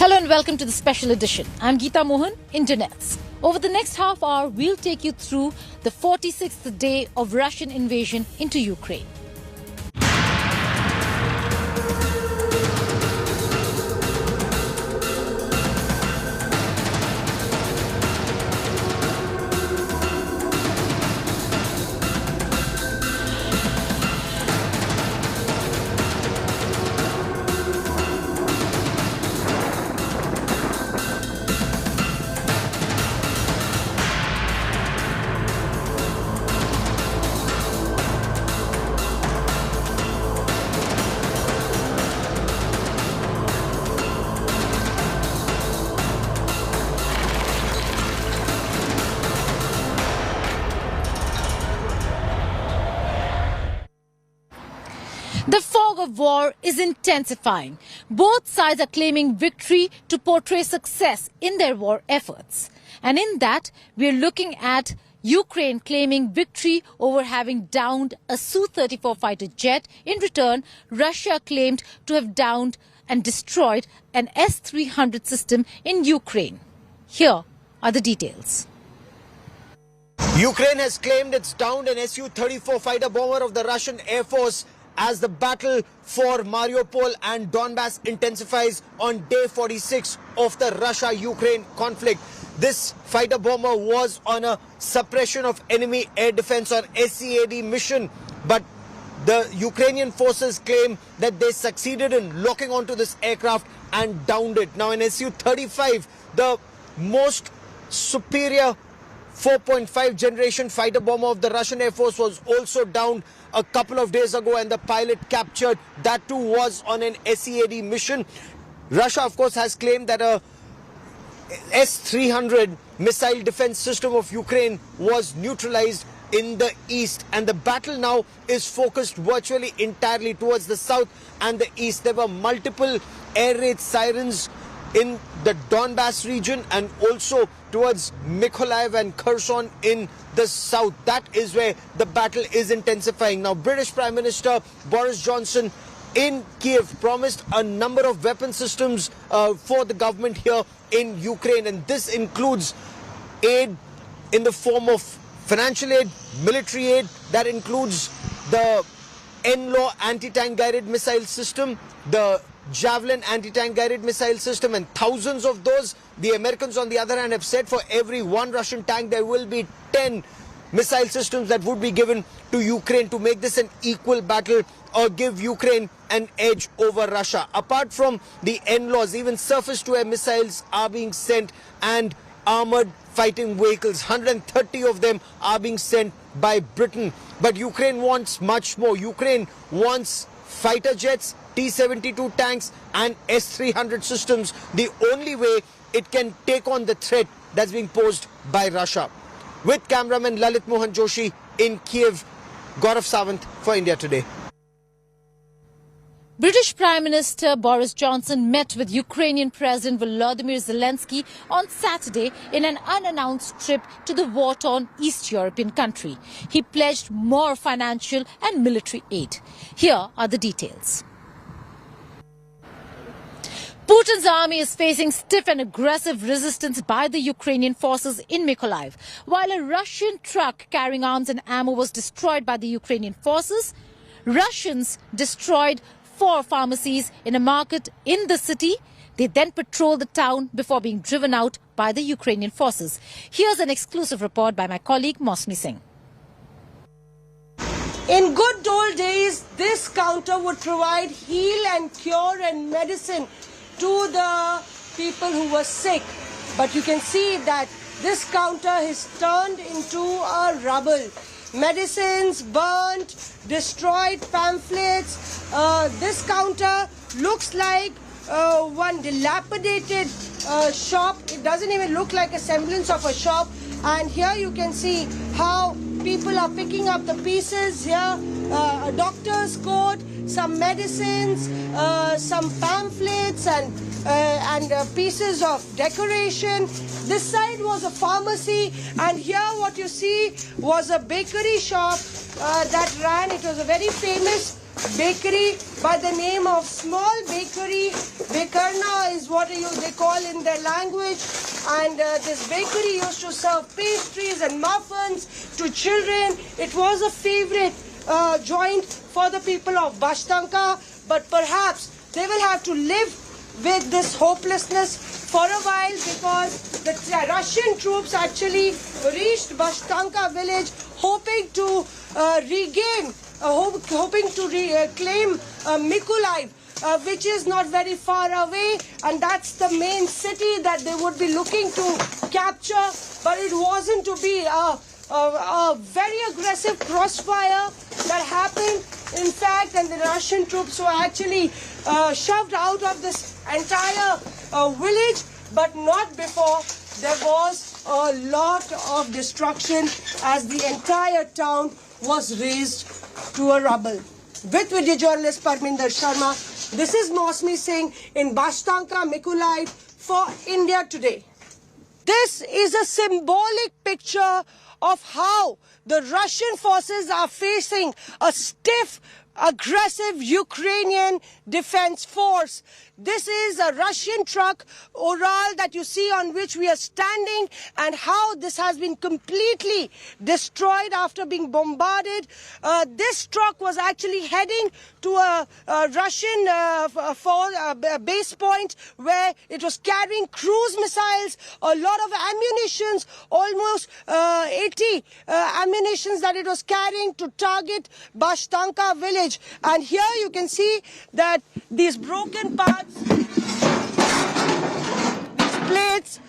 Hello and welcome to the special edition. I'm Geeta Mohan, Internets. Over the next half hour, we'll take you through the 46th day of Russian invasion into Ukraine. The fog of war is intensifying. Both sides are claiming victory to portray success in their war efforts. And in that, we're looking at Ukraine claiming victory over having downed a Su-34 fighter jet. In return, Russia claimed to have downed and destroyed an S-300 system in Ukraine. Here are the details. Ukraine has claimed it's downed an Su-34 fighter bomber of the Russian Air Force as the battle for Mariupol and Donbass intensifies on day 46 of the Russia-Ukraine conflict. This fighter bomber was on a suppression of enemy air defense or SCAD mission, but the Ukrainian forces claim that they succeeded in locking onto this aircraft and downed it. Now, an Su-35, the most superior 4.5 generation fighter bomber of the Russian Air Force, was also downed a couple of days ago, and the pilot captured. That too was on an SCAD mission. Russia, of course, has claimed that a S-300 missile defense system of Ukraine was neutralized in the east, and the battle now is focused virtually entirely towards the south and the east. There were multiple air raid sirens in the Donbass region and also towards Mykolaiv and Kherson in the south. That is where the battle is intensifying. Now, British Prime Minister Boris Johnson in Kiev promised a number of weapon systems for the government here in Ukraine, and this includes aid in the form of financial aid, military aid. That includes the NLAW anti-tank guided missile system, the Javelin anti-tank guided missile system, and thousands of those. The Americans, on the other hand, have said for every one Russian tank there will be 10 missile systems that would be given to Ukraine to make this an equal battle or give Ukraine an edge over Russia. Apart from the NLAWs, even surface-to-air missiles are being sent, and armored fighting vehicles, 130 of them are being sent by Britain. But Ukraine wants much more. Ukraine wants fighter jets, T-72 tanks and S-300 systems, the only way it can take on the threat that's being posed by Russia. With cameraman Lalit Mohan Joshi in Kiev, Gaurav Sawant for India Today. British Prime Minister Boris Johnson met with Ukrainian President Volodymyr Zelenskyy on Saturday in an unannounced trip to the war-torn East European country. He pledged more financial and military aid. Here are the details. Putin's army is facing stiff and aggressive resistance by the Ukrainian forces in Mykolaiv. While a Russian truck carrying arms and ammo was destroyed by the Ukrainian forces, Russians destroyed 4 pharmacies in a market in the city. They then patrolled the town before being driven out by the Ukrainian forces. Here's an exclusive report by my colleague Mosmi Singh. In good old days, this counter would provide heal and cure and medicine to the people who were sick. But you can see that this counter is turned into a rubble. Medicines burnt, destroyed pamphlets. This counter looks like one dilapidated shop. It doesn't even look like a semblance of a shop. And here you can see how people are picking up the pieces. Here, a doctor's coat, some medicines, some pamphlets and pieces of decoration. This side was a pharmacy, and here what you see was a bakery shop that ran. It was a very famous bakery by the name of Small Bakery. Bekarna is what they call in their language. And this bakery used to serve pastries and muffins to children. It was a favorite joint for the people of Bashtanka. But perhaps they will have to live with this hopelessness for a while, because the Russian troops actually reached Bashtanka village hoping to reclaim Mykolaiv, which is not very far away, and that's the main city that they would be looking to capture. But it wasn't to be a very aggressive crossfire that happened. In fact, and the Russian troops were actually shoved out of this entire village, but not before there was a lot of destruction as the entire town was razed to a rubble. With video journalist Parminder Sharma, this is Mosmi Singh in Bashtanka, Mykolaiv for India Today. This is a symbolic picture of how the Russian forces are facing a stiff, aggressive Ukrainian defense force. This is a Russian truck, Ural, that you see on which we are standing, and how this has been completely destroyed after being bombarded. This truck was actually heading to a Russian base point where it was carrying cruise missiles, a lot of ammunitions, almost 80 ammunitions that it was carrying to target Bashtanka village. And here you can see that these broken parts, these plates,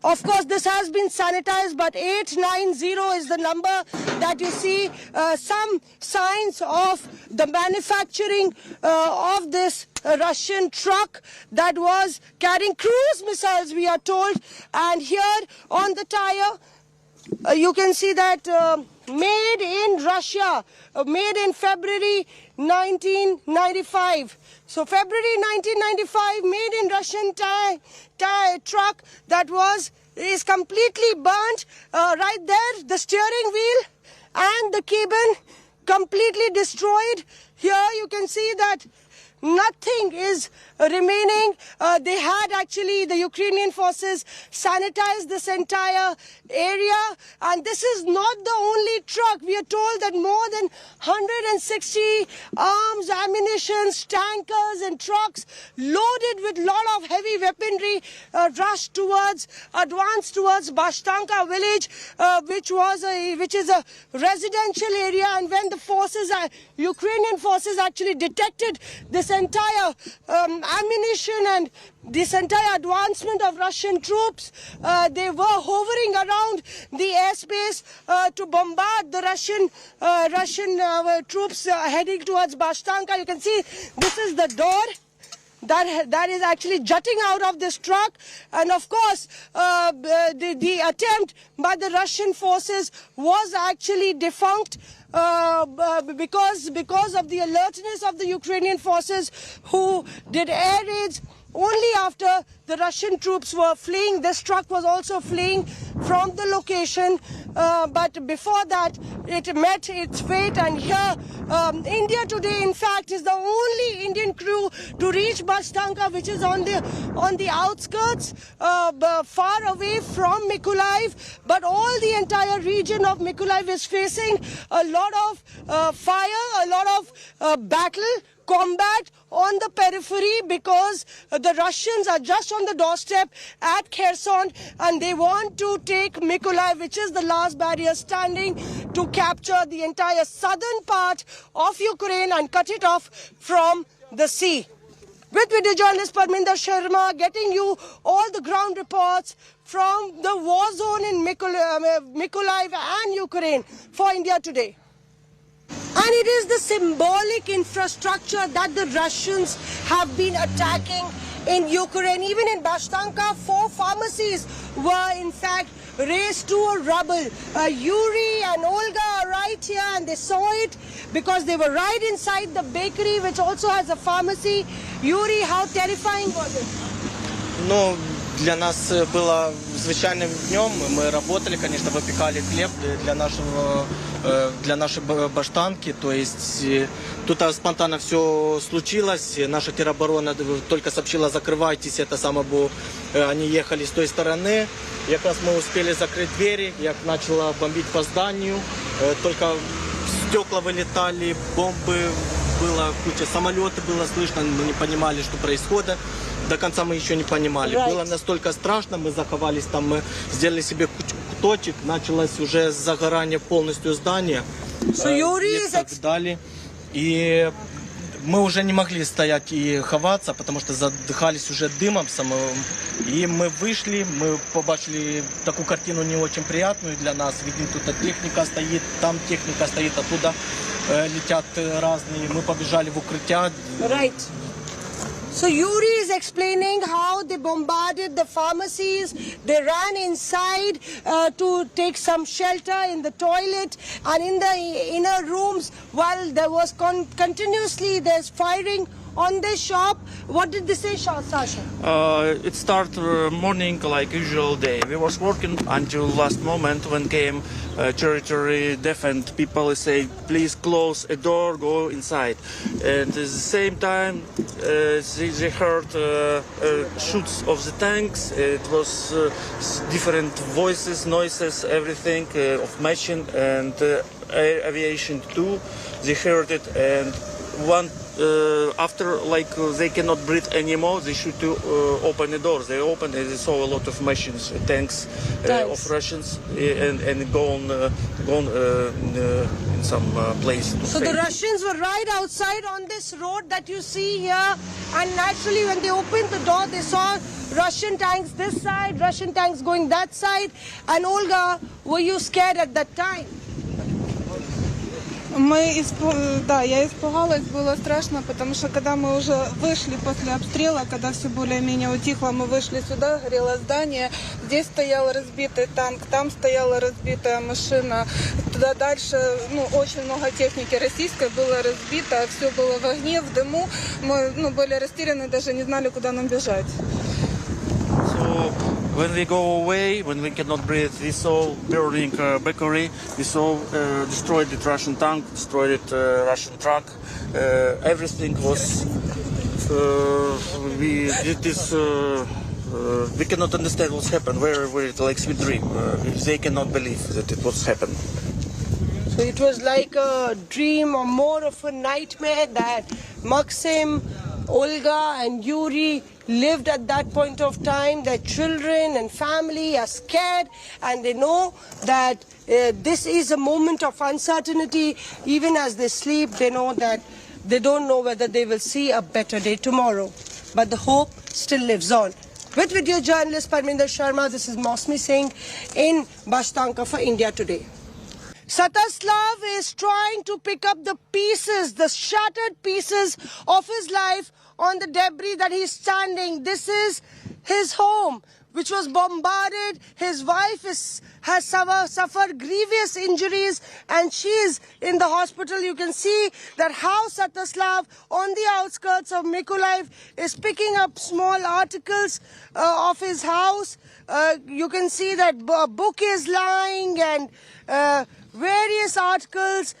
of course this has been sanitized, but 890 is the number that you see. Some signs of the manufacturing of this Russian truck that was carrying cruise missiles, we are told. And here on the tire, you can see that made in Russia, made in February 1995. So February 1995, made in Russian truck that is completely burnt. Right there, the steering wheel and the cabin completely destroyed. Here you can see that nothing is remaining. They had actually, the Ukrainian forces, sanitized this entire area. And this is not the only truck. We are told that more than 160 arms, ammunitions, tankers and trucks loaded with lot of heavy weaponry advanced towards Bashtanka village, which is a residential area. And when the Ukrainian forces actually detected this entire ammunition and this entire advancement of Russian troops, they were hovering around the airspace to bombard the Russian troops heading towards Bashtanka. You can see this is the door that is actually jutting out of this truck. And of course, the attempt by the Russian forces was actually defunct because of the alertness of the Ukrainian forces, who did air raids only after the Russian troops were fleeing. This truck was also fleeing from the location, but before that it met its fate. And here India Today, in fact, is the only Indian crew to reach Bashtanka, which is on the outskirts, far away from Mykolaiv. But all the entire region of Mykolaiv is facing a lot of fire, a lot of combat on the periphery, because the Russians are just on the doorstep at Kherson, and they want to take Mykolaiv, which is the last barrier standing, to capture the entire southern part of Ukraine and cut it off from the sea. With video journalist Parminder Sharma, getting you all the ground reports from the war zone in Mykolaiv and Ukraine for India Today. And it is the symbolic infrastructure that the Russians have been attacking in Ukraine. Even in Bashtanka, 4 pharmacies were in fact razed to a rubble. Yuri and Olga are right here, and they saw it because they were right inside the bakery, which also has a pharmacy. Yuri, how terrifying was it? No, для нас было звичайным днем. Мы работали, конечно, выпекали хлеб для нашей баштанки. То есть тут спонтанно все случилось. Наша тероборона только сообщила: закрывайтесь, это самое было. Они ехали с той стороны. Как раз мы успели закрыть двери, як начала бомбить по зданию. Только стекла вылетали, бомбы, было куча, самолеты было слышно, мы не понимали, что происходит. До конца мы еще не понимали. Было настолько страшно, мы заховались там, мы сделали себе куточек, началось уже загорание полностью здания. И так далее. И мы уже не могли стоять и ховаться, потому что задыхались уже дымом самым. И мы вышли, мы побачили такую картину не очень приятную для нас. Видим, тут техника стоит, там техника стоит, оттуда летят разные. Мы побежали в укрытие. Right. So Yuri is explaining how they bombarded the pharmacies. They ran inside to take some shelter in the toilet and in the inner rooms. While there was continuously there's firing on the shop. What did they say, Sasha? It started morning like usual day. We was working until last moment when came territory defense people say please close a door, go inside. And at the same time they heard shoots of the tanks. It was different voices, noises, everything of machine and air aviation too. They heard it and one after like they cannot breathe anymore, they should open the doors. They opened and they saw a lot of machines, tanks of Russians and gone in some place. So the Russians were right outside on this road that you see here, and naturally when they opened the door they saw Russian tanks this side, Russian tanks going that side. And Olga, were you scared at that time? Я испугалась, было страшно, потому что когда мы уже вышли после обстрела, когда все более-менее утихло, мы вышли сюда, горело здание, здесь стоял разбитый танк, там стояла разбитая машина, туда дальше, очень много техники российской было разбито, все было в огне, в дыму, мы, были растеряны, даже не знали, куда нам бежать. So when we go away, when we cannot breathe, we saw burning bakery, we saw destroyed the Russian tank, destroyed Russian truck. Everything was. We did this. We cannot understand what's happened. Where it like sweet dream. They cannot believe that it was happened. So it was like a dream or more of a nightmare that Maxim, Olga and Yuri lived at that point of time. Their children and family are scared and they know that this is a moment of uncertainty. Even as they sleep, they know that they don't know whether they will see a better day tomorrow. But the hope still lives on. With video journalist Parminder Sharma, this is Mosmi Singh in Bashtanka for India Today. Sataslav is trying to pick up the pieces, the shattered pieces of his life on the debris that he's standing. This is his home, which was bombarded. His wife has suffered grievous injuries and she is in the hospital. You can see that how Sataslav on the outskirts of Mykolaiv is picking up small articles of his house. You can see that a book is lying and various articles,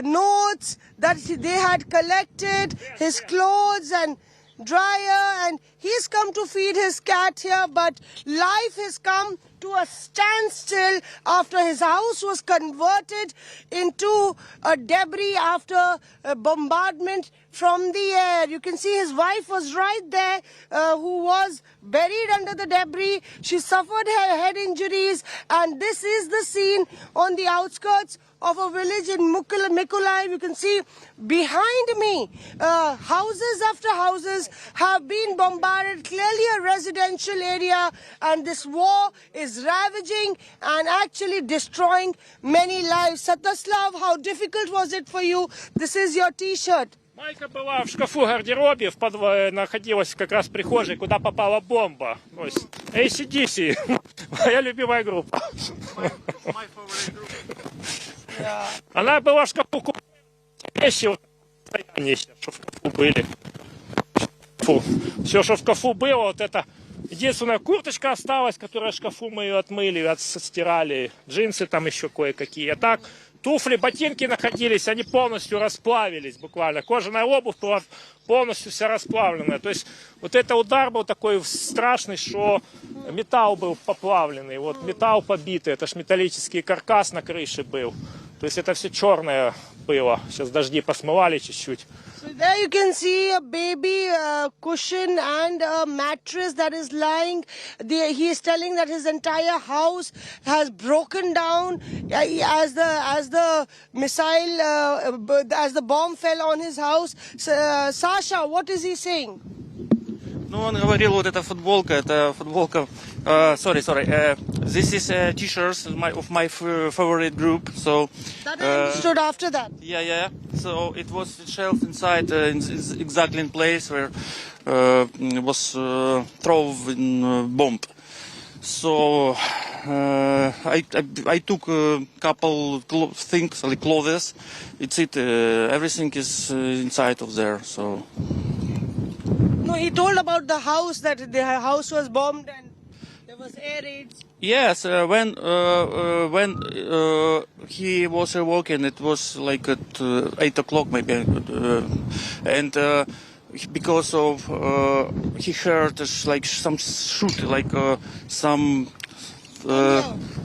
notes that they had collected, his clothes and dryer, and he's come to feed his cat here, but life has come to a standstill after his house was converted into a debris after a bombardment from the air. You can see his wife was right there, who was buried under the debris. She suffered her head injuries, and this is the scene on the outskirts of a village in Mykolaiv. You can see behind me, houses after houses have been bombarded, clearly a residential area, and this war is ravaging and actually destroying many lives. Sataslav, how difficult was it for you? This is your t-shirt. Майка была в шкафу гардеробе, находилась как раз в прихожей, куда попала бомба. AC/DC, моя любимая группа. Она была в шкафу, вещи в состоянии, что в шкафу были. Все, что в шкафу было, вот это Единственная курточка осталась, которая в шкафу, мы ее отмыли, отстирали. Джинсы там еще кое-какие. А так, туфли, ботинки находились, они полностью расплавились буквально. Кожаная обувь была полностью вся расплавленная. То есть вот это удар был такой страшный, что металл был поплавленный. Вот металл побитый, это ж металлический каркас на крыше был. То есть это все черное было. Сейчас дожди посмывали чуть-чуть. So there you can see a baby cushion and a mattress that is lying. He is telling that his entire house has broken down as the missile, as the bomb fell on his house. Sasha, what is he saying? Ну, он говорил, вот эта футболка, это футболка, this is t-shirts of my favorite group, so... That I understood after that. Yeah, so it was shelved inside, exactly in place where it was thrown bomb. So I took a couple things, like clothes, everything is inside of there, so... No, he told about the house, that the house was bombed and there was air raids. Yes, when he was walking, it was like at 8 o'clock maybe, and because of he heard like some shoot, like some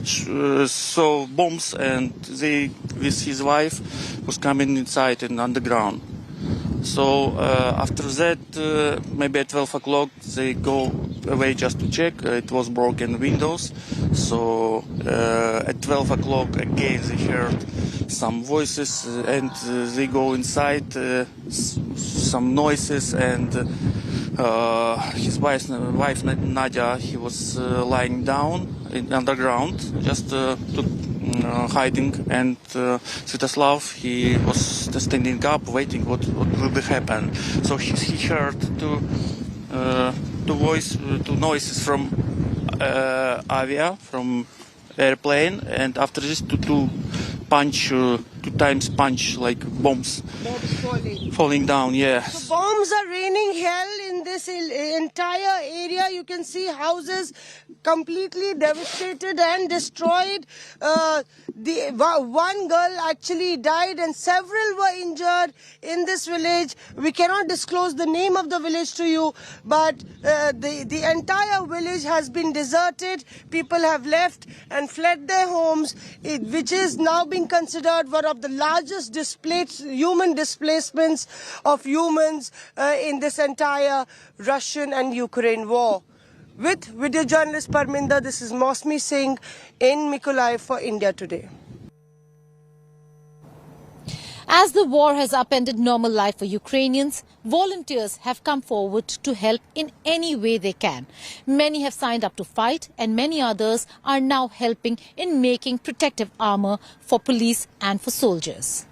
so bombs, and they with his wife was coming inside and underground. So after that, maybe at 12 o'clock, they go away just to check. It was broken windows. So at 12 o'clock again, they heard some voices, and they go inside, some noises, and his wife Nadia, he was lying down underground, just hiding, and Svetoslav, he was standing up, waiting what will happen. So he heard two noises from from airplane, and after this two times punch like bombs falling down. Yeah. So bombs are raining hell in this entire area. You can see houses completely devastated and destroyed. One girl actually died and several were injured in this village. We cannot disclose the name of the village to you, but the entire village has been deserted. People have left and fled their homes, which is now being considered one of the largest human displacements of humans in this entire Russian and Ukraine war. With video journalist Parminder, this is Mosmi Singh in Mykolaiv for India Today. As the war has upended normal life for Ukrainians, volunteers have come forward to help in any way they can. Many have signed up to fight, and many others are now helping in making protective armor for police and for soldiers.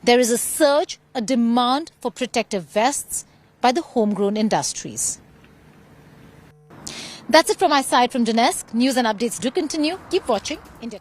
There is a surge, a demand for protective vests by the homegrown industries. That's it from my side from Donetsk. News and updates do continue. Keep watching India.